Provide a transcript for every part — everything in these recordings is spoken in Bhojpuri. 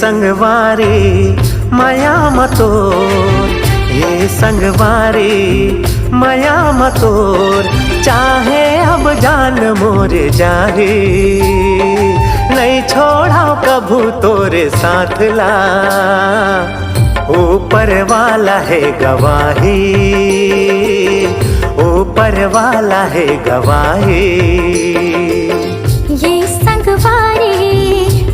संगवारी माया मतोर, ये संगवारी माया मतोर। चाहे अब जान मोर जाहे, नहीं छोड़ा कभू तोरे साथ ला। ऊपर वाला है गवाही, ऊपर वाला है गवाही। ये संगवारी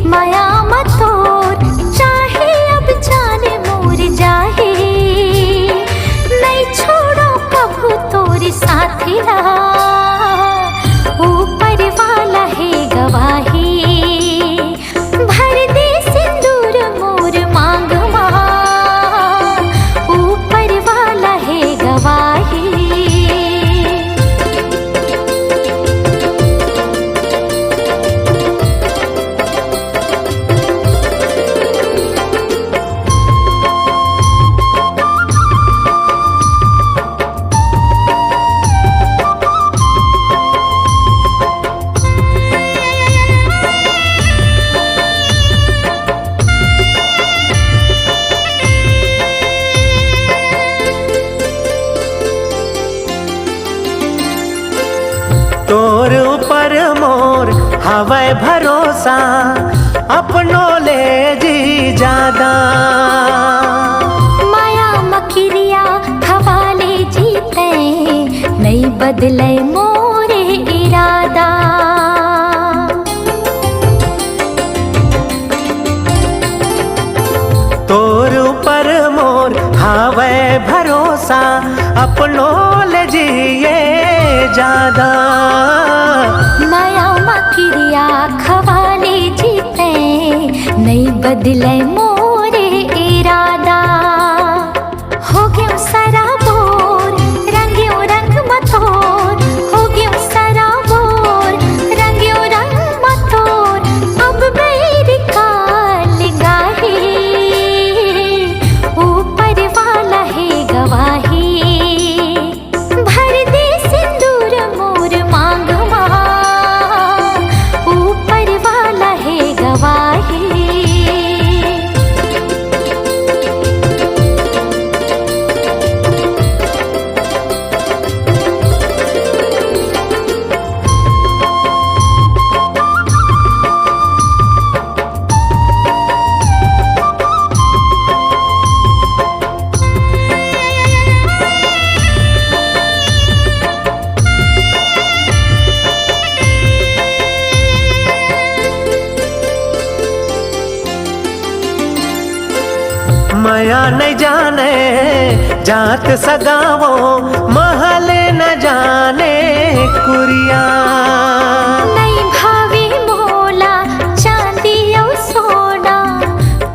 माया मतोर, चाहे अब जाने मोर जाहे, नहीं छोड़ो कभू तोरे साथिया। ऊपर वाला है गवाही, भर दे सिंदूर मोर मांग मां। ऊपर वाला है गवाही। तोर ऊपर मोर हवै भरोसा, अपनों ले जी ज्यादा। माया मकिरिया हवाले जीते, नहीं बदले मोरे इरादा। तोर ऊपर मोर हवै भरोसा, अपनों ले जिए ज्यादा। माया मकिरिया खवाले जीते, नहीं बदले मोरे इरादा। हो गयो सराबोर रंग्यो रंग मतोर, हो गयो सराबोर रंग्यो रंग मतोर। अब बैर काल गाहे, ऊपर वाला है गवाही। भर दे सिंदूर मोर मांग मां, ऊपर वाला है गवाही। माया नहीं जाने जात सगावो, महल न जाने कुरिया। नहीं भावे मोला चांदी और सोना,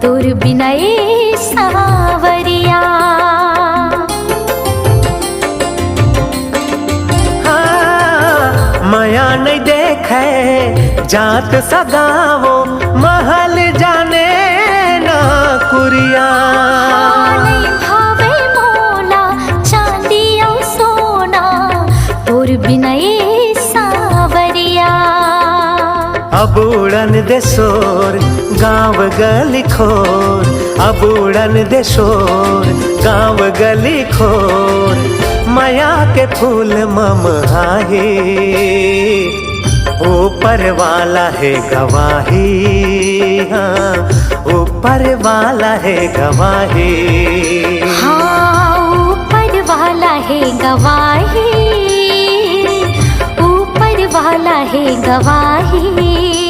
तुर बिना ए सावरिया। हाँ, माया नहीं देखे जात सगावो, महल जाने ना कुरिया। नहीं भावे मोला चांदी और सोना, तुर बिना ए सावरिया। अब उड़न दे शोर गाँव गली खोर, अब उड़न दे शोर गाँव गली खोर। माया के फूल ममहाहे, ऊपर वाला है गवाही। हाँ, ऊपर वाला है गवाही। हाँ, ऊपर वाला है गवाही, ऊपर वाला है गवाही।